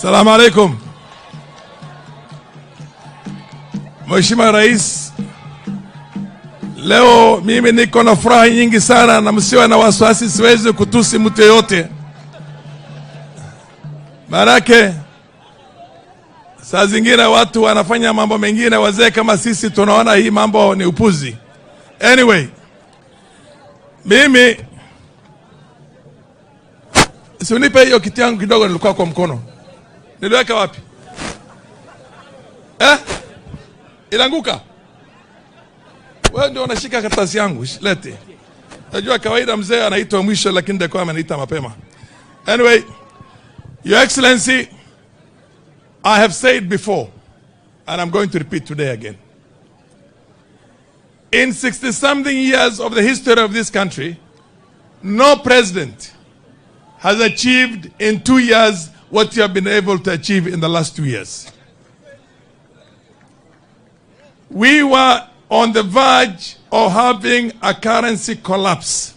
Salamu alaikum. Mheshimiwa Rais, leo mimi niko na furaha nyingi sana na msiwe na wasiwasi, siwezi kutusi mtu yote. Marake saa zingine watu wanafanya mambo mengine, wazee kama sisi tunaona hii mambo ni upuzi. Anyway, mimi usinipe hiyo kiti yangu kidogo, nilikuwa kwa mkono. Niliweka wapi? Ilanguka. Wewe ndio unashika karatasi yangu, lete. Najua kawaida mzee anaitwa mwisho, lakini ndiko ameniita mapema. Anyway, Your Excellency, I have said before, and I'm going to repeat today again. In 60-something years of the history of this country, no president has achieved in 2 years what you have been able to achieve in the last 2 years. We were on the verge of having a currency collapse.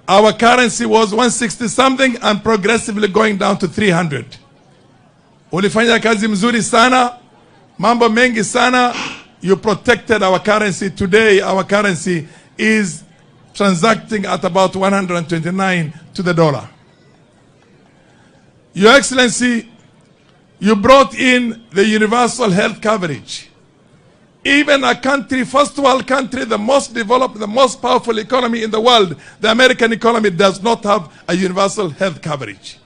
Our currency was 160-something and progressively going down to 300. Ulifanya kazi mzuri sana, mambo mengi sana. You protected our currency. Today, our currency is transacting at about 129 to the dollar. Your Excellency, you brought in the universal health coverage. Even a country, first world country, the most developed, the most powerful economy in the world, the American economy, does not have a universal health coverage.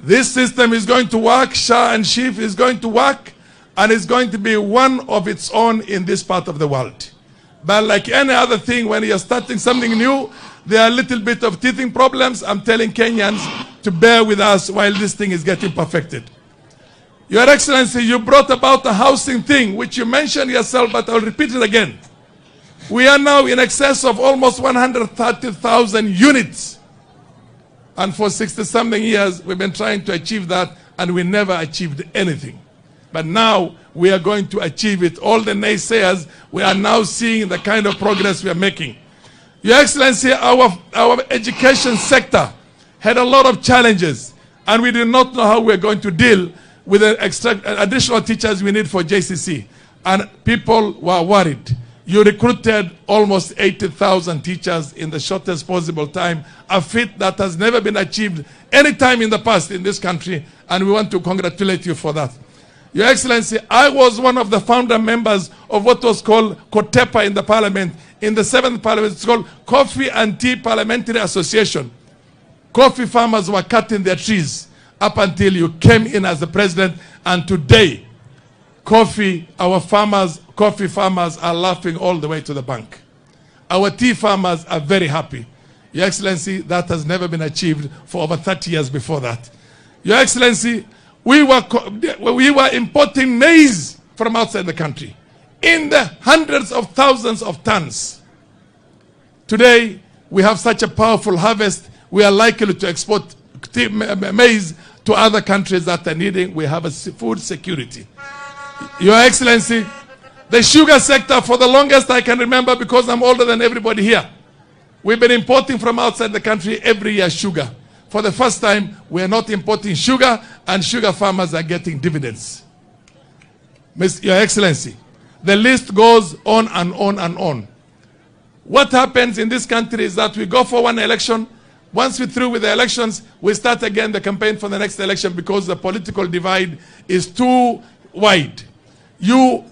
This system is going to work, SHA and SHIF is going to work, and it's going to be one of its own in this part of the world. But like any other thing, when you're starting something new, there are a little bit of teething problems. I'm telling Kenyans to bear with us while this thing is getting perfected. Your Excellency, you brought about a housing thing, which you mentioned yourself, but I'll repeat it again. We are now in excess of almost 130,000 units. And for 60-something years, we've been trying to achieve that, and we never achieved anything. But now we are going to achieve it. All the naysayers, we are now seeing the kind of progress we are making. Your Excellency, our education sector had a lot of challenges, and we did not know how we are going to deal with the additional teachers we need for JCC. And people were worried. You recruited almost 80,000 teachers in the shortest possible time, a feat that has never been achieved any time in the past in this country, and we want to congratulate you for that. Your Excellency, I was one of the founder members of what was called COTEPA in the parliament. In the 7th parliament, it's called Coffee and Tea Parliamentary Association. Coffee farmers were cutting their trees up until you came in as the president, and today, coffee farmers are laughing all the way to the bank. Our tea farmers are very happy. Your Excellency, that has never been achieved for over 30 years before that. Your Excellency, we were importing maize from outside the country in the hundreds of thousands of tons. Today, we have such a powerful harvest, we are likely to export maize to other countries that are needing. We have a food security. Your Excellency, the sugar sector, for the longest I can remember, because I'm older than everybody here, we've been importing from outside the country every year sugar. For the first time, we are not importing sugar, and sugar farmers are getting dividends. Your Excellency, the list goes on and on and on. What happens in this country is that we go for one election. Once we're through with the elections, we start again the campaign for the next election because the political divide is too wide. You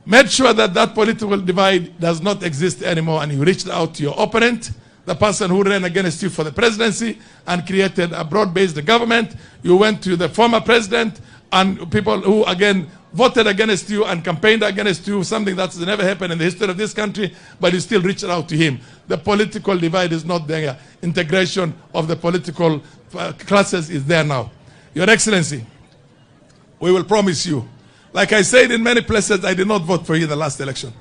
made sure that that political divide does not exist anymore, and you reached out to your opponent, the person who ran against you for the presidency, and created a broad-based government. You went to the former president and people who, again, voted against you and campaigned against you, something that's never happened in the history of this country, but you still reached out to him. The political divide is not there. Integration of the political classes is there now. Your Excellency, we will promise you, like I said in many places, I did not vote for you in the last election.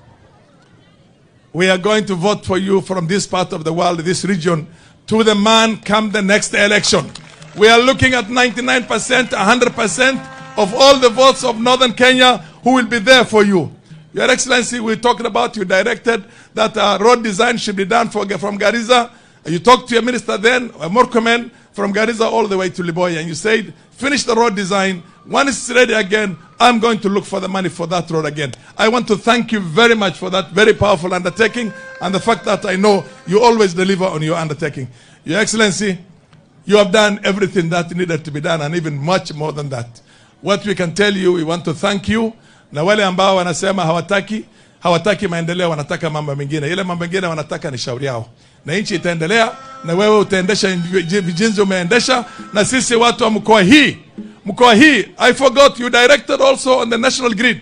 We are going to vote for you from this part of the world, this region, to the man come the next election. We are looking at 99%, 100% of all the votes of Northern Kenya who will be there for you. Your Excellency, we talked about, you directed that road design should be done from Garissa. You talked to your minister then, Murkomen, from Garissa all the way to Liboya, and you said, finish the road design. When it's ready again, I'm going to look for the money for that road again. I want to thank you very much for that very powerful undertaking and the fact that I know you always deliver on your undertaking. Your Excellency, you have done everything that needed to be done and even much more than that. What we can tell you, we want to thank you. Na wale ambao wanasema hawataki maendeleo, wanataka mambo mengine. Ile mambo mengine wanataka ni shauri yao. Na nchi itaendelea, na wewe utaendesha jinsi umeendesha, na sisi watu wa mkoa hii, I forgot you directed also on the national grid.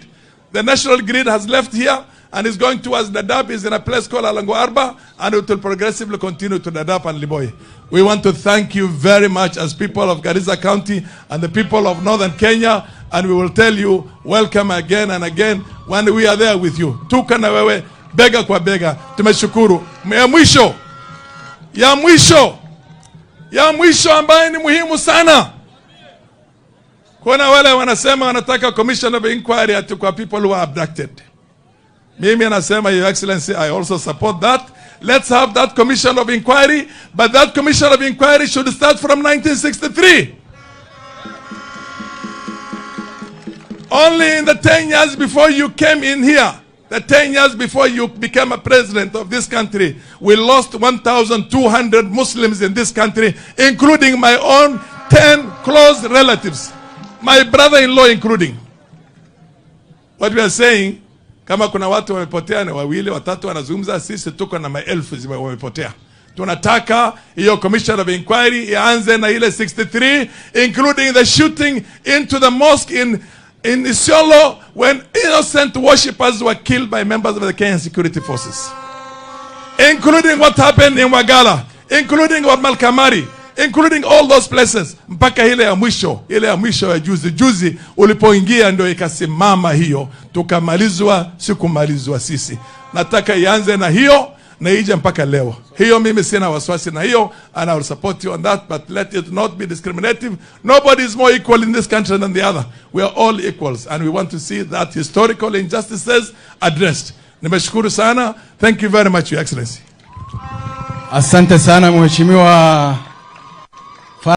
The national grid has left here and is going towards Dadaab, is in a place called Alango Arba, and it will progressively continue to Dadaab and Liboya. We want to thank you very much as people of Garissa County and the people of Northern Kenya, and we will tell you welcome again and again when we are there with you. Tuko na wewe bega kwa bega. Tumeshukuru. Ya mwisho ambaye ni muhimu sana. Kuna wale wanasema wanataka commission of inquiry ati kwa people who are abducted. Mimi nasema, Your Excellency, I also support that. Let's have that commission of inquiry, but that commission of inquiry should start from 1963. Only in the 10 years before you came in here, the 10 years before you became a president of this country, we lost 1,200 Muslims in this country, including my own 10 close relatives, my brother-in-law including. What we are saying, kama kuna watu wamepotea, ni wawili watatu wanazungumza, sisi tuko na maelfu wamepotea. Tunataka hiyo commission of inquiry ianze na ile 63, including the shooting into the mosque in Isiolo when innocent worshippers were killed by members of the Kenyan security forces, including what happened in Wagala, including what Malkamari, including all those places. Mpaka ile ya mwisho ya juzi ulipoingia ndio ikasimama hiyo, tukamalizwa, sikumalizwa sisi. Nataka ianze na hiyo na ije mpaka leo. Hiyo mimi sina wasiwasi na hiyo, and I will support you on that, but let it not be discriminative. Nobody is more equal in this country than the other. We are all equals, and we want to see that historical injustices addressed. Nimeshukuru sana. Thank you very much, Your Excellency. Asante sana Mheshimiwa